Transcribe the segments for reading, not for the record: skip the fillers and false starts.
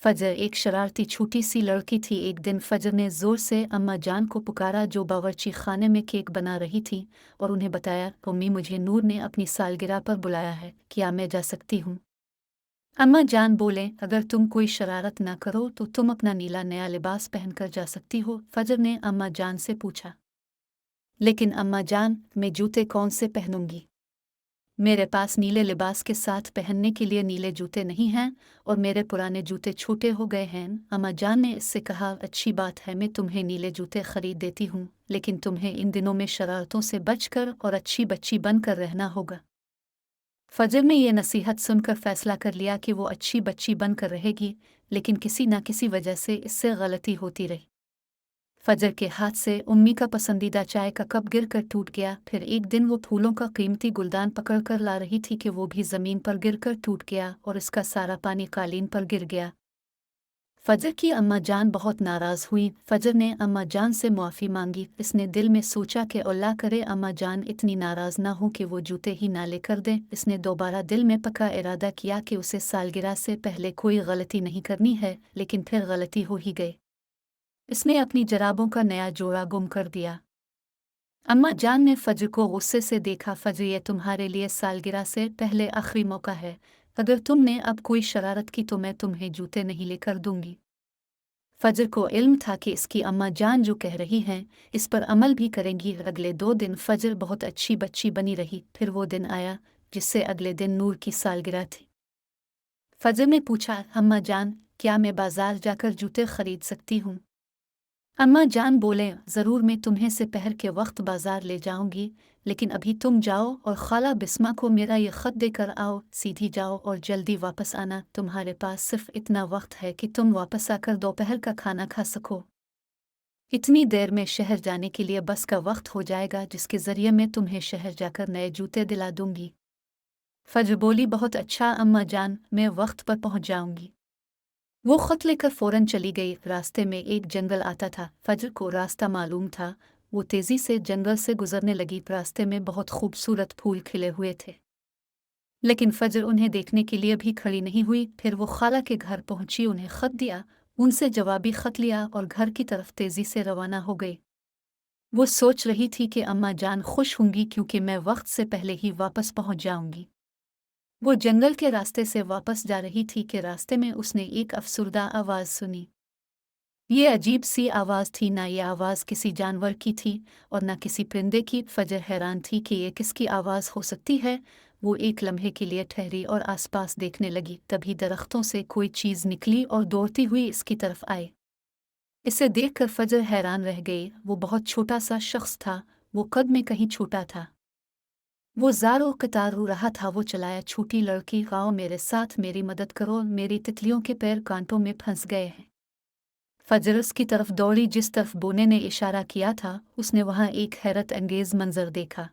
फजर एक शरारती छोटी सी लड़की थी। एक दिन फजर ने जोर से अम्मा जान को पुकारा जो बावर्ची खाने में केक बना रही थी, और उन्हें बताया, मम्मी मुझे नूर ने अपनी सालगिरह पर बुलाया है, क्या मैं जा सकती हूँ? अम्मा जान बोले, अगर तुम कोई शरारत ना करो तो तुम अपना नीला नया लिबास पहनकर जा सकती हो। फजर ने अम्मा जान से पूछा, लेकिन अम्मा जान, मैं जूते कौन से पहनूंगी? मेरे पास नीले लिबास के साथ पहनने के लिए नीले जूते नहीं हैं, और मेरे पुराने जूते छोटे हो गए हैं। अम्मा जान ने इससे कहा, अच्छी बात है, मैं तुम्हें नीले जूते खरीद देती हूँ, लेकिन तुम्हें इन दिनों में शरारतों से बचकर और अच्छी बच्ची बनकर रहना होगा। फजर ने यह नसीहत सुनकर फैसला कर लिया कि वो अच्छी बच्ची बनकर रहेगी, लेकिन किसी न किसी वजह से इससे गलती होती रही। फजर के हाथ से उम्मी का पसंदीदा चाय का कप गिरकर टूट गया। फिर एक दिन वो फूलों का कीमती गुलदान पकड़कर ला रही थी कि वो भी जमीन पर गिरकर टूट गया और इसका सारा पानी कालीन पर गिर गया। फजर की अम्मा जान बहुत नाराज हुई। फजर ने अम्मा जान से मुआफ़ी मांगी। इसने दिल में सोचा कि अल्लाह करे अम्मा जान इतनी नाराज़ ना हो कि वो जूते ही ना लेकर दें। इसने दोबारा दिल में पक्का इरादा किया कि उसे सालगिरह से पहले कोई गलती नहीं करनी है, लेकिन फिर गलती हो ही गई। इसने अपनी जराबों का नया जोड़ा गुम कर दिया। अम्मा जान ने फजर को गुस्से से देखा। फजर, ये तुम्हारे लिए सालगिरह से पहले आखिरी मौका है। अगर तुमने अब कोई शरारत की तो मैं तुम्हें जूते नहीं लेकर दूंगी। फजर को इल्म था कि इसकी अम्मा जान जो कह रही हैं इस पर अमल भी करेंगी। अगले 2 दिन फजर बहुत अच्छी बच्ची बनी रही। फिर वो दिन आया जिससे अगले दिन नूर की सालगिरह थी। फजर ने पूछा, अम्मा जान, क्या मैं बाजार जाकर जूते खरीद सकती हूँ? अम्मा जान बोले, ज़रूर, मैं तुम्हें से पहर के वक्त बाजार ले जाऊंगी, लेकिन अभी तुम जाओ और खाला बिस्मा को मेरा ये ख़त देकर आओ। सीधी जाओ और जल्दी वापस आना। तुम्हारे पास सिर्फ इतना वक्त है कि तुम वापस आकर दोपहर का खाना खा सको। इतनी देर में शहर जाने के लिए बस का वक्त हो जाएगा, जिसके ज़रिए मैं तुम्हें शहर जाकर नए जूते दिला दूंगी। फजर बोली, बहुत अच्छा अम्मा जान, मैं वक्त पर पहुंच जाऊंगी। वो ख़त लेकर फ़ौरन चली गई। रास्ते में एक जंगल आता था। फजर को रास्ता मालूम था। वो तेज़ी से जंगल से गुजरने लगी। रास्ते में बहुत खूबसूरत फूल खिले हुए थे, लेकिन फजर उन्हें देखने के लिए भी खड़ी नहीं हुई। फिर वो खाला के घर पहुंची, उन्हें ख़त दिया, उनसे जवाबी ख़त लिया और घर की तरफ तेज़ी से रवाना हो गई। वो सोच रही थी कि अम्मा जान खुश होंगी क्योंकि मैं वक्त से पहले ही वापस पहुंच जाऊंगी। वो जंगल के रास्ते से वापस जा रही थी कि रास्ते में उसने एक अफसुर्दा आवाज़ सुनी। ये अजीब सी आवाज़ थी। ना ये आवाज़ किसी जानवर की थी और न किसी परिंदे की। फजर हैरान थी कि ये किसकी आवाज़ हो सकती है। वो एक लम्हे के लिए ठहरी और आसपास देखने लगी। तभी दरख्तों से कोई चीज़ निकली और दौड़ती हुई इसकी तरफ आई। इसे देखकर फजर हैरान रह गई। वो बहुत छोटा सा शख्स था। वो कद में कहीं छोटा था। वो ज़ारो कतार रो रहा था। वो चलाया, छोटी लड़की, आओ मेरे साथ, मेरी मदद करो, मेरी तितलियों के पैर कांटों में फंस गए हैं। फजर उसकी तरफ दौड़ी जिस तरफ बोने ने इशारा किया था। उसने वहां एक हैरत अंगेज मंजर देखा।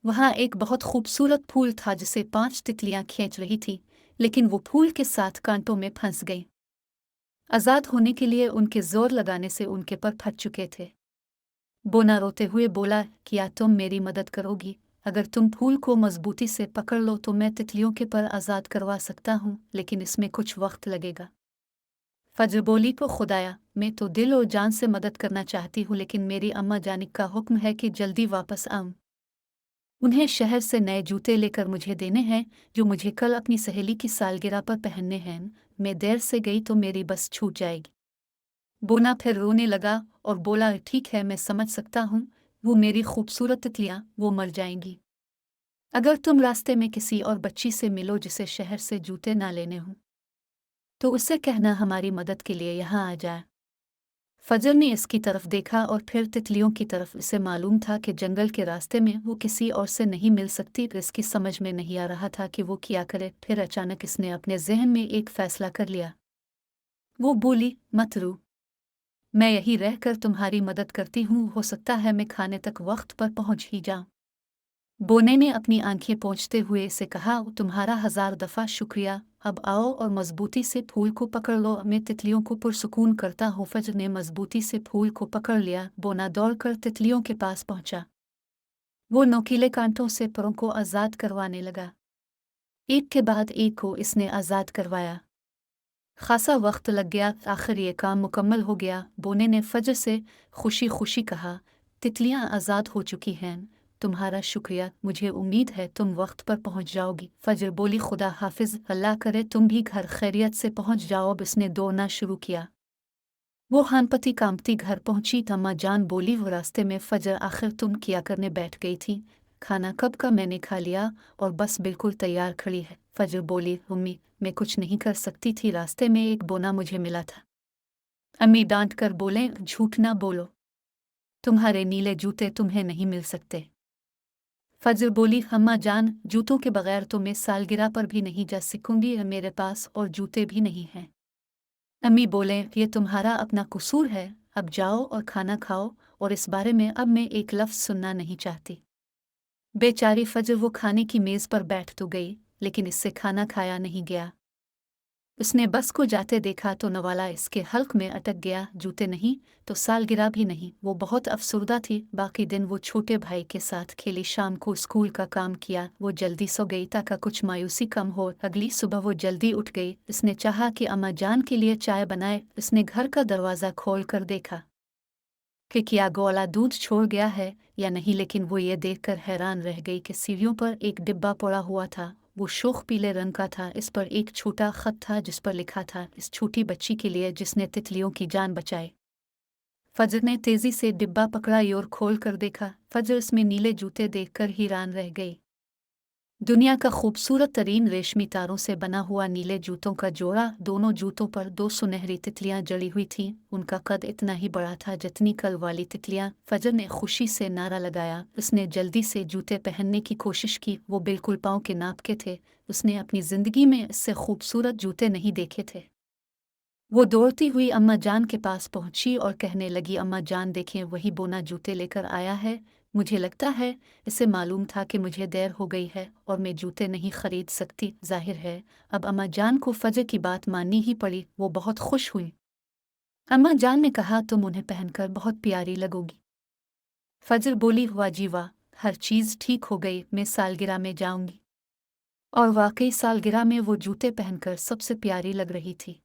वहां एक बहुत खूबसूरत फूल था जिसे 5 तितलियां खींच रही थी, लेकिन वो फूल के साथ कांटों में फंस गई। आज़ाद होने के लिए उनके जोर लगाने से उनके पर फट चुके थे। बोना रोते हुए बोला, क्या तुम मेरी मदद करोगी? अगर तुम फूल को मजबूती से पकड़ लो तो मैं तितलियों के पर आज़ाद करवा सकता हूँ, लेकिन इसमें कुछ वक्त लगेगा। फजर बोली, को खुदाया, मैं तो दिल और जान से मदद करना चाहती हूँ, लेकिन मेरी अम्मा जानिक का हुक्म है कि जल्दी वापस आऊँ। उन्हें शहर से नए जूते लेकर मुझे देने हैं, जो मुझे कल अपनी सहेली की सालगिरह पर पहनने हैं। मैं देर से गई तो मेरी बस छूट जाएगी। बोना फिर रोने लगा और बोला, ठीक है, मैं समझ सकता हूँ। वो मेरी खूबसूरत तितलियाँ, वो मर जाएंगी। अगर तुम रास्ते में किसी और बच्ची से मिलो जिसे शहर से जूते ना लेने हों, तो उससे कहना हमारी मदद के लिए यहाँ आ जाए। फजर ने इसकी तरफ देखा और फिर तितलियों की तरफ। इसे मालूम था कि जंगल के रास्ते में वो किसी और से नहीं मिल सकती। इसकी समझ में नहीं आ रहा था कि वो क्या करे। फिर अचानक इसने अपने जहन में एक फैसला कर लिया। वो बोली, मत रो, मैं यही रहकर तुम्हारी मदद करती हूँ। हो सकता है मैं खाने तक वक्त पर पहुँच ही जाऊँ। बोने ने अपनी आंखें पोंछते हुए इसे कहा, तुम्हारा 1000 दफ़ा शुक्रिया। अब आओ और मजबूती से फूल को पकड़ लो, मैं तितलियों को पुरसुकून करता हूँ। फजर ने मजबूती से फूल को पकड़ लिया। बोना दौड़कर तितलियों के पास पहुंचा। वो नोकीले कांटों से परों को आज़ाद करवाने लगा। एक के बाद एक को इसने आज़ाद करवाया। खासा वक्त लग गया, आखिर ये काम मुकम्मल हो गया। बोने ने फजर से खुशी खुशी कहा, तितलियां आज़ाद हो चुकी हैं, तुम्हारा शुक्रिया, मुझे उम्मीद है तुम वक्त पर पहुंच जाओगी। फजर बोली, खुदा हाफिज, अल्लाह करे तुम भी घर खैरियत से पहुंच जाओ। अब इसने दौड़ना शुरू किया। वो हानपति कांपती घर पहुंची। अम्मा जान बोली, वो रास्ते में फजर, आखिर तुम क्या करने बैठ गई थी? खाना कब का मैंने खा लिया और बस बिल्कुल तैयार खड़ी है। फजर बोली, उम्मी, मैं कुछ नहीं कर सकती थी, रास्ते में एक बोना मुझे मिला था। अम्मी डांट कर बोले, झूठ ना बोलो, तुम्हारे नीले जूते तुम्हें नहीं मिल सकते। फजर बोली, अम्मा जान, जूतों के बगैर तो मैं सालगिरह पर भी नहीं जा सकूंगी और मेरे पास और जूते भी नहीं हैं। अम्मी बोले, ये तुम्हारा अपना कसूर है, अब जाओ और खाना खाओ, और इस बारे में अब मैं एक लफ्ज़ सुनना नहीं चाहती। बेचारी फजर वो खाने की मेज़ पर बैठ तो गई, लेकिन इससे खाना खाया नहीं गया। उसने बस को जाते देखा तो नवाला इसके हल्क में अटक गया, जूते नहीं तो सालगिरह भी नहीं। वो बहुत अफसुर्दा थी। बाकी दिन वो छोटे भाई के साथ खेली, शाम को स्कूल का काम किया, वो जल्दी सो गई ताकि कुछ मायूसी कम हो। अगली सुबह वो जल्दी उठ गई। उसने चाहा कि अम्मा जान के लिए चाय बनाए। उसने घर का दरवाज़ा खोल कर देखा कि क्या गोला दूध छोड़ गया है या नहीं, लेकिन वो ये देखकर हैरान रह गई कि सीढ़ियों पर एक डिब्बा पड़ा हुआ था। वो शोख पीले रंग का था। इस पर एक छोटा खत था जिस पर लिखा था, इस छोटी बच्ची के लिए जिसने तितलियों की जान बचाई। फजर ने तेजी से डिब्बा पकड़ा और खोल कर देखा। फजर उसमें नीले जूते देखकर हैरान रह गई। दुनिया का खूबसूरत तरीन रेशमी तारों से बना हुआ नीले जूतों का जोड़ा। दोनों जूतों पर दो सुनहरी तितलियां जड़ी हुई थीं। उनका कद इतना ही बड़ा था जितनी कल वाली तितलियां। फजर ने खुशी से नारा लगाया। उसने जल्दी से जूते पहनने की कोशिश की। वो बिल्कुल पाँव के नाप के थे। उसने अपनी जिंदगी में इससे खूबसूरत जूते नहीं देखे थे। वो दौड़ती हुई अम्मा जान के पास पहुंची और कहने लगी, अम्मा जान देखें, वही बोना जूते लेकर आया है। मुझे लगता है इसे मालूम था कि मुझे देर हो गई है और मैं जूते नहीं खरीद सकती। जाहिर है अब अम्मा जान को फजर की बात माननी ही पड़ी। वो बहुत खुश हुई। अम्मा जान ने कहा, तुम उन्हें पहनकर बहुत प्यारी लगोगी। फजर बोली, वाह जी वाह, हर चीज़ ठीक हो गई, मैं सालगिरह में जाऊंगी। और वाकई सालगिरह में वो जूते पहनकर सबसे प्यारी लग रही थी।